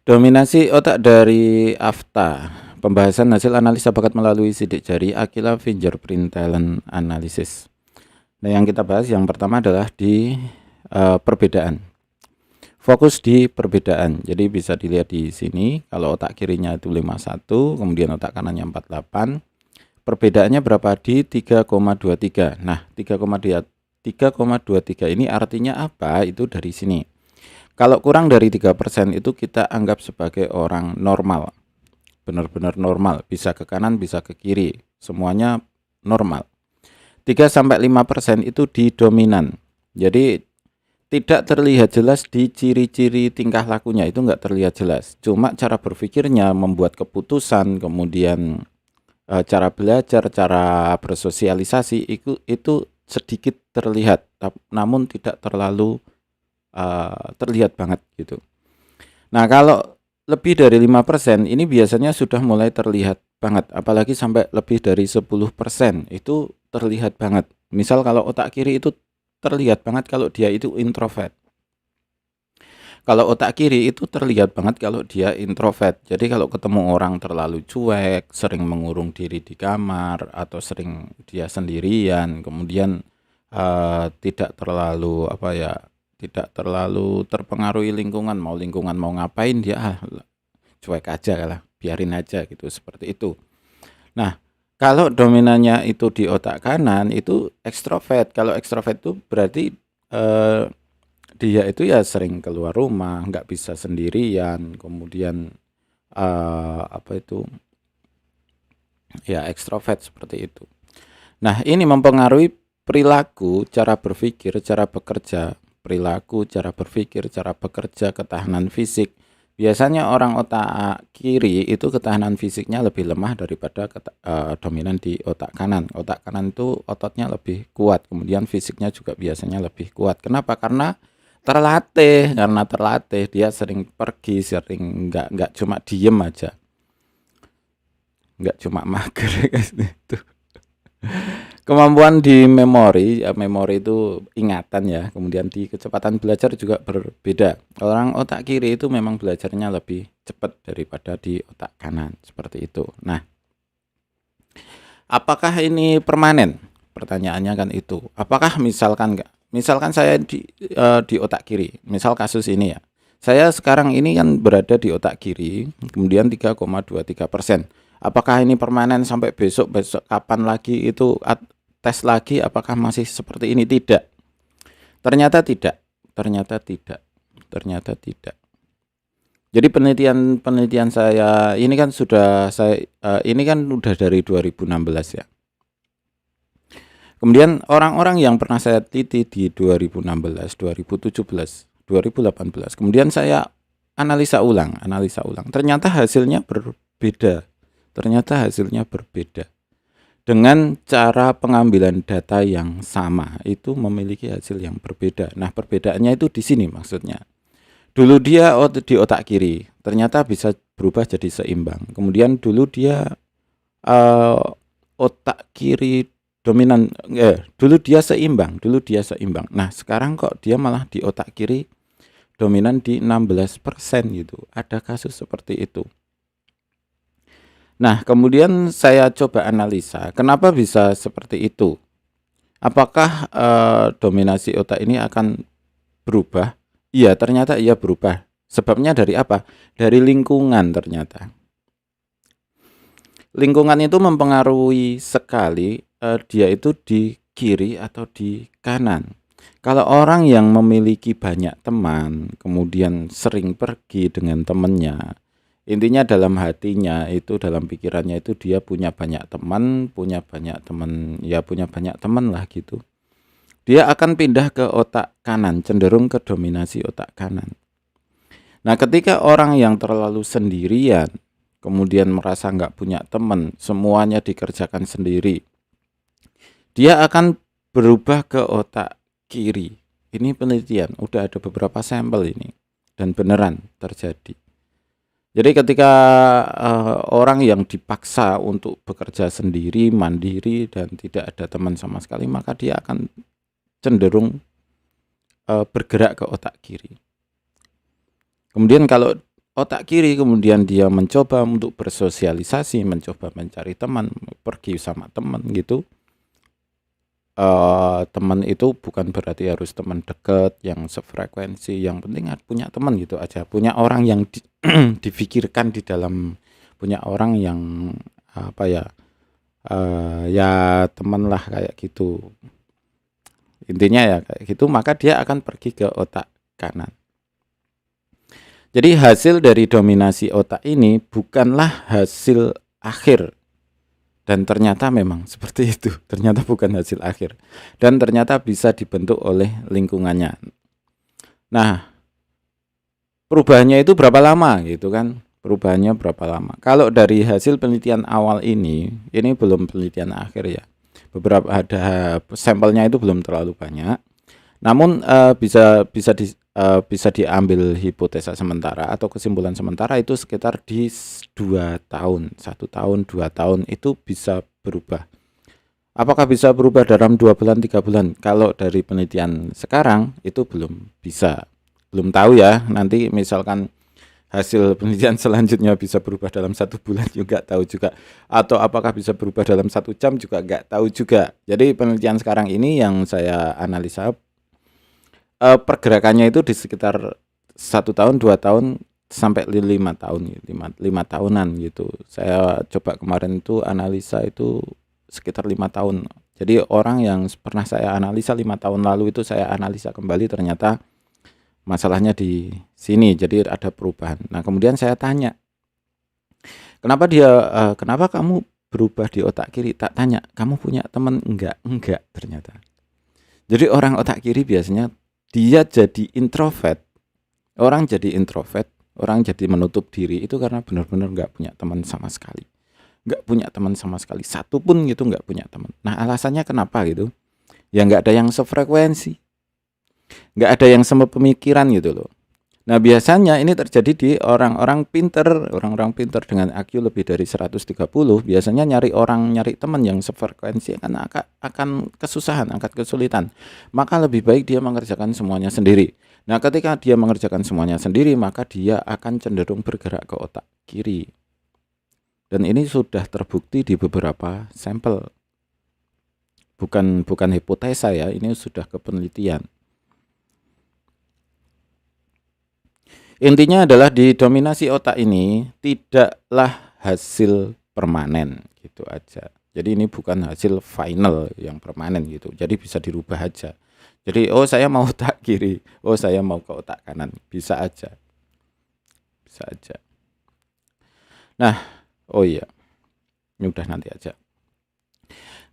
Dominasi otak dari AFTA, pembahasan hasil analisa bakat melalui sidik jari, Aquila Fingerprint Talent Analysis. Nah, yang kita bahas yang pertama adalah di perbedaan. Fokus di perbedaan. Jadi bisa dilihat di sini, kalau otak kirinya itu 51, kemudian otak kanannya 48. Perbedaannya berapa? Di 3,23. Nah, 3,23 ini artinya apa? Itu dari sini. Kalau kurang dari 3% itu kita anggap sebagai orang normal. Benar-benar normal, bisa ke kanan, bisa ke kiri, semuanya normal. 3-5% itu di dominan. Jadi tidak terlihat jelas di ciri-ciri tingkah lakunya, itu nggak terlihat jelas. Cuma cara berpikirnya, membuat keputusan, kemudian cara belajar, cara bersosialisasi itu sedikit terlihat, namun tidak terlalu terlihat banget gitu. Nah, kalau lebih dari 5% ini biasanya sudah mulai terlihat banget, apalagi sampai lebih dari 10% itu terlihat banget. Misal kalau otak kiri itu terlihat banget kalau dia itu introvert. Kalau otak kiri itu terlihat banget kalau dia introvert. Jadi kalau ketemu orang terlalu cuek, sering mengurung diri di kamar, atau sering dia sendirian, kemudian tidak terlalu tidak terlalu terpengaruhi lingkungan, mau ngapain dia cuek aja lah, biarin aja gitu, seperti itu. Nah, kalau dominannya itu di otak kanan itu ekstrovert. Kalau ekstrovert itu berarti dia itu ya sering keluar rumah, nggak bisa sendirian, kemudian ya ekstrovert seperti itu. Nah, ini mempengaruhi perilaku, cara berpikir, cara bekerja, ketahanan fisik. Biasanya orang otak kiri itu ketahanan fisiknya lebih lemah daripada dominan di otak kanan. Otak kanan itu ototnya lebih kuat, kemudian fisiknya juga biasanya lebih kuat. Kenapa? Karena terlatih, dia sering pergi, sering nggak cuma diem aja, nggak cuma mager gitu. Kemampuan di memori itu ingatan ya, kemudian di kecepatan belajar juga berbeda. Orang otak kiri itu memang belajarnya lebih cepat daripada di otak kanan, seperti itu. Nah, apakah ini permanen? Pertanyaannya kan itu. Apakah misalkan saya di otak kiri, misal kasus ini ya. Saya sekarang ini kan berada di otak kiri, kemudian 3,23%. Apakah ini permanen sampai besok kapan lagi itu tes lagi, apakah masih seperti ini? Tidak. Ternyata tidak. Jadi penelitian saya ini kan ini kan udah dari 2016 ya. Kemudian orang-orang yang pernah saya teliti di 2016, 2017, 2018, kemudian saya analisa ulang. Ternyata hasilnya berbeda. Dengan cara pengambilan data yang sama, itu memiliki hasil yang berbeda. Nah, perbedaannya itu di sini maksudnya. Dulu dia di otak kiri, ternyata bisa berubah jadi seimbang. Kemudian dulu dia otak kiri dominan, dulu dia seimbang. Nah, sekarang kok dia malah di otak kiri dominan di 16% gitu. Ada kasus seperti itu. Nah, kemudian saya coba analisa, kenapa bisa seperti itu? Apakah dominasi otak ini akan berubah? Iya, ternyata iya berubah. Sebabnya dari apa? Dari lingkungan ternyata. Lingkungan itu mempengaruhi sekali dia itu di kiri atau di kanan. Kalau orang yang memiliki banyak teman, kemudian sering pergi dengan temannya, intinya dalam hatinya itu, dalam pikirannya itu dia punya banyak teman lah gitu. Dia akan pindah ke otak kanan, cenderung ke dominasi otak kanan. Nah, ketika orang yang terlalu sendirian, kemudian merasa nggak punya teman, semuanya dikerjakan sendiri, dia akan berubah ke otak kiri. Ini penelitian, udah ada beberapa sampel ini, dan beneran terjadi. Jadi ketika orang yang dipaksa untuk bekerja sendiri, mandiri, dan tidak ada teman sama sekali, maka dia akan cenderung bergerak ke otak kiri. Kemudian kalau otak kiri, kemudian dia mencoba untuk bersosialisasi, mencoba mencari teman, pergi sama teman gitu. Teman itu bukan berarti harus teman dekat yang sefrekuensi, yang penting punya teman gitu aja, punya orang yang difikirkan di dalam, punya orang yang apa ya, ya teman lah kayak gitu. Intinya ya kayak gitu, maka dia akan pergi ke otak kanan. Jadi hasil dari dominasi otak ini bukanlah hasil akhir. Dan ternyata memang seperti itu. Ternyata bukan hasil akhir. Dan ternyata bisa dibentuk oleh lingkungannya. Nah, perubahannya itu berapa lama gitu kan? Perubahannya berapa lama? Kalau dari hasil penelitian awal ini belum penelitian akhir ya. Beberapa ada sampelnya itu belum terlalu banyak. Namun bisa diambil hipotesa sementara atau kesimpulan sementara itu sekitar di 2 tahun, 1 tahun, 2 tahun itu bisa berubah. Apakah bisa berubah dalam 2 bulan, 3 bulan? Kalau dari penelitian sekarang itu belum bisa. Belum tahu ya, nanti misalkan hasil penelitian selanjutnya bisa berubah dalam 1 bulan juga tahu juga, atau apakah bisa berubah dalam 1 jam juga nggak tahu juga. Jadi penelitian sekarang ini yang saya analisa pergerakannya itu di sekitar 1 tahun, 2 tahun sampai 5 tahun, 5 tahunan gitu. Saya coba kemarin itu analisa itu sekitar 5 tahun. Jadi orang yang pernah saya analisa 5 tahun lalu itu saya analisa kembali, ternyata masalahnya di sini. Jadi ada perubahan. Nah, kemudian saya tanya, kenapa kamu berubah di otak kiri? Tak tanya, kamu punya teman enggak? Enggak ternyata. Jadi orang otak kiri biasanya dia jadi introvert. Orang jadi introvert, orang jadi menutup diri itu karena benar-benar nggak punya teman sama sekali. Nggak punya teman sama sekali, satu pun gitu nggak punya teman. Nah, alasannya kenapa gitu? Ya nggak ada yang sefrekuensi, nggak ada yang sama pemikiran gitu loh. Nah, biasanya ini terjadi di orang-orang pinter dengan IQ lebih dari 130, biasanya nyari teman yang sefrekuensi akan kesusahan, akan kesulitan. Maka lebih baik dia mengerjakan semuanya sendiri. Nah, ketika dia mengerjakan semuanya sendiri, maka dia akan cenderung bergerak ke otak kiri. Dan ini sudah terbukti di beberapa sampel. Bukan hipotesa ya, ini sudah ke penelitian. Intinya adalah di dominasi otak ini tidaklah hasil permanen gitu aja. Jadi ini bukan hasil final yang permanen gitu. Jadi bisa dirubah aja. Jadi saya mau otak kiri, saya mau ke otak kanan, bisa aja. Bisa aja. Nah, iya. Ini udah nanti aja.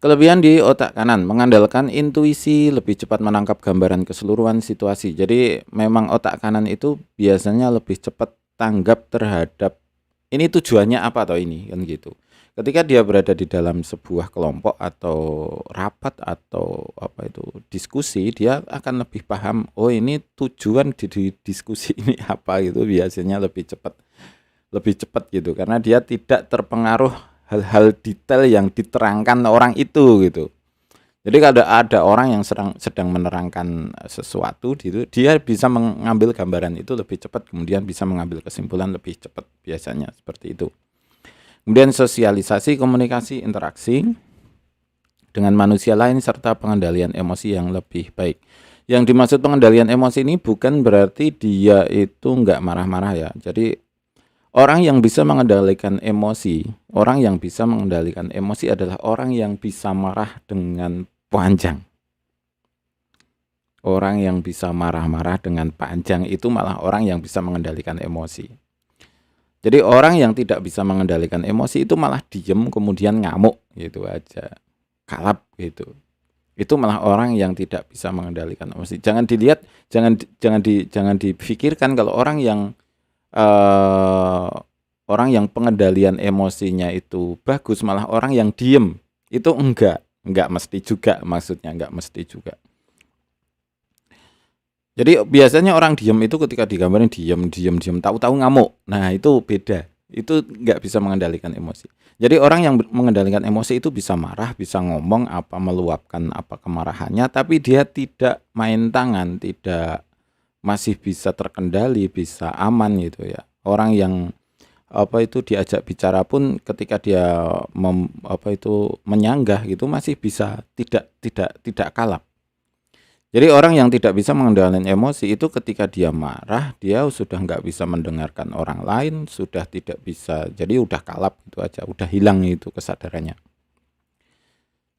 Kelebihan di otak kanan, mengandalkan intuisi, lebih cepat menangkap gambaran keseluruhan situasi. Jadi memang otak kanan itu biasanya lebih cepat tanggap terhadap ini tujuannya apa atau ini kan gitu. Ketika dia berada di dalam sebuah kelompok atau rapat atau apa itu diskusi, dia akan lebih paham, ini tujuan di diskusi ini apa gitu, biasanya lebih cepat gitu, karena dia tidak terpengaruh hal-hal detail yang diterangkan orang itu gitu. Jadi kalau ada orang yang sedang menerangkan sesuatu gitu, dia bisa mengambil gambaran itu lebih cepat, kemudian bisa mengambil kesimpulan lebih cepat, biasanya seperti itu. Kemudian sosialisasi, komunikasi, interaksi dengan manusia lain, serta pengendalian emosi yang lebih baik. Yang dimaksud pengendalian emosi ini bukan berarti dia itu nggak marah-marah ya. Jadi orang yang bisa mengendalikan emosi adalah orang yang bisa marah dengan panjang. Orang yang bisa marah-marah dengan panjang itu malah orang yang bisa mengendalikan emosi. Jadi orang yang tidak bisa mengendalikan emosi itu malah diem kemudian ngamuk gitu aja, kalap gitu. Itu malah orang yang tidak bisa mengendalikan emosi. Jangan dipikirkan kalau orang yang pengendalian emosinya itu bagus, malah orang yang diem itu enggak mesti juga, maksudnya enggak mesti juga. Jadi biasanya orang diem itu ketika digambarin diem tahu-tahu ngamuk. Nah, itu beda. Itu enggak bisa mengendalikan emosi. Jadi orang yang mengendalikan emosi itu bisa marah, bisa ngomong apa, meluapkan apa kemarahannya, tapi dia tidak main tangan, tidak, masih bisa terkendali, bisa aman gitu ya. Orang yang diajak bicara pun ketika dia menyanggah gitu masih bisa tidak kalap. Jadi orang yang tidak bisa mengendalikan emosi itu ketika dia marah, dia sudah nggak bisa mendengarkan orang lain, sudah tidak bisa, jadi udah kalap gitu aja, udah hilang itu kesadarannya.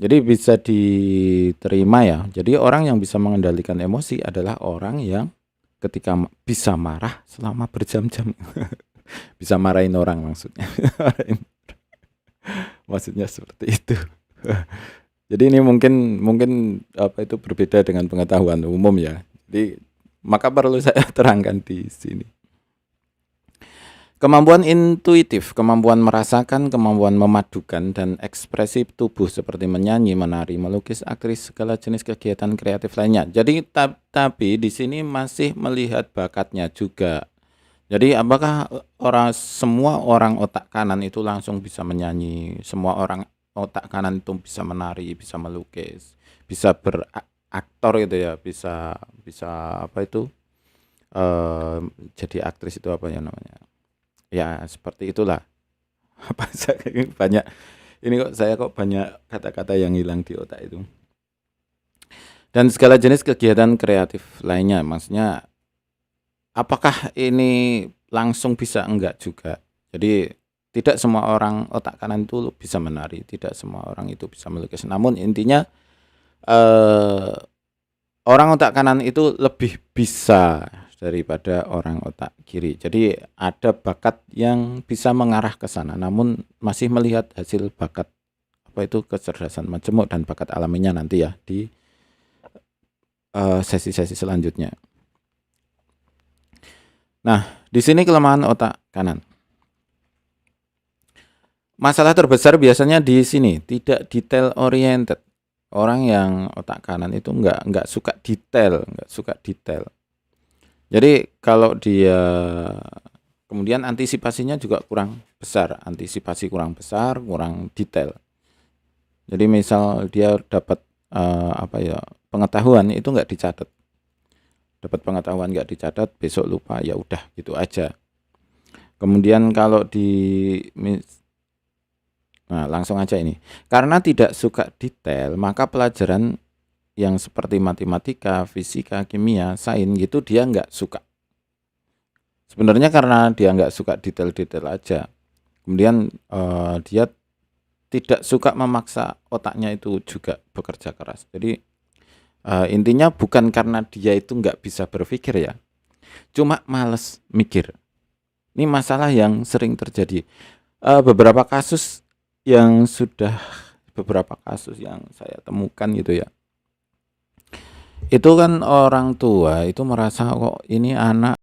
Jadi bisa diterima ya. Jadi orang yang bisa mengendalikan emosi adalah orang yang ketika bisa marah selama berjam-jam. Bisa marahin orang maksudnya. Maksudnya seperti itu. Jadi ini mungkin berbeda dengan pengetahuan umum ya. Jadi maka perlu saya terangkan di sini. Kemampuan intuitif, kemampuan merasakan, kemampuan memadukan dan ekspresi tubuh seperti menyanyi, menari, melukis, aktris, segala jenis kegiatan kreatif lainnya. Jadi tapi di sini masih melihat bakatnya juga. Jadi apakah semua orang otak kanan itu langsung bisa menyanyi, semua orang otak kanan itu bisa menari, bisa melukis, bisa beraktor gitu ya, bisa jadi aktris itu apa ya namanya? Ya seperti itulah. Apa saya kok banyak kata-kata yang hilang di otak itu. Dan segala jenis kegiatan kreatif lainnya, maksudnya apakah ini langsung bisa? Enggak juga. Jadi tidak semua orang otak kanan itu bisa menari, tidak semua orang itu bisa melukis. Namun intinya orang otak kanan itu lebih bisa daripada orang otak kiri. Jadi ada bakat yang bisa mengarah ke sana, namun masih melihat hasil bakat kecerdasan majemuk dan bakat alaminya nanti ya di sesi-sesi selanjutnya. Nah, di sini kelemahan otak kanan. Masalah terbesar biasanya di sini, tidak detail oriented. Orang yang otak kanan itu nggak suka detail, Jadi kalau dia kemudian antisipasinya juga kurang besar, kurang detail. Jadi misal dia dapat pengetahuan itu nggak dicatat. Besok lupa, ya udah gitu aja. Kemudian kalau langsung aja ini. Karena tidak suka detail, maka pelajaran yang seperti matematika, fisika, kimia, sains gitu dia nggak suka. Sebenarnya karena dia nggak suka detail-detail aja. Kemudian dia tidak suka memaksa otaknya itu juga bekerja keras. Jadi intinya bukan karena dia itu nggak bisa berpikir ya, cuma males mikir. Ini masalah yang sering terjadi. Beberapa kasus yang saya temukan gitu ya, itu kan orang tua itu merasa kok ini anak